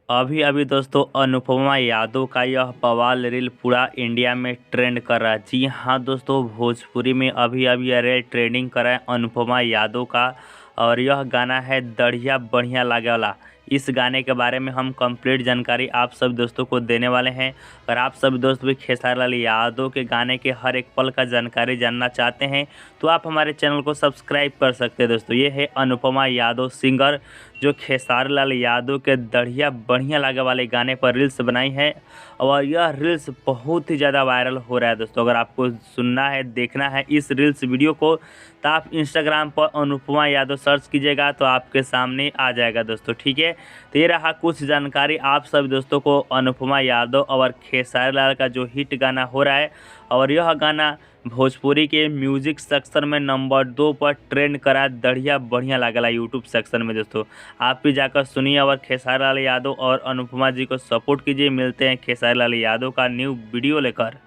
अभी अभी दोस्तों अनुपमा यादव का यह बवाल रील पूरा इंडिया में ट्रेंड कर रहा है। जी हाँ दोस्तों, भोजपुरी में अभी अभी यह रील ट्रेंडिंग कर रहा है अनुपमा यादव का। और यह गाना है दढ़िया बढ़िया लागे वाला। इस गाने के बारे में हम कंप्लीट जानकारी आप सब दोस्तों को देने वाले हैं। अगर आप सब दोस्त भी खेसारी लाल यादव के गाने के हर एक पल का जानकारी जानना चाहते हैं तो आप हमारे चैनल को सब्सक्राइब कर सकते हैं। दोस्तों ये है अनुपमा यादव सिंगर, जो खेसारी लाल यादव के दढ़िया बढ़िया लागे वाले गाने पर रील्स बनाई है। और यह रील्स बहुत ही ज़्यादा वायरल हो रहा है दोस्तों। अगर आपको सुनना है, देखना है इस रील्स वीडियो को, तो आप इंस्टाग्राम पर अनुपमा यादव सर्च कीजिएगा तो आपके सामने आ जाएगा दोस्तों। ठीक है, तो ये रहा कुछ जानकारी आप सब दोस्तों को अनुपमा यादव और खेसारी लाल का जो हिट गाना हो रहा है। और यह गाना भोजपुरी के म्यूजिक सेक्शन में नंबर 2 पर ट्रेंड करा दढ़िया बढ़िया लागला यूट्यूब सेक्शन में। दोस्तों आप भी जाकर सुनिए और खेसारी लाल यादव और अनुपमा जी को सपोर्ट कीजिए। मिलते हैं खेसारी लाल यादव का न्यू वीडियो लेकर।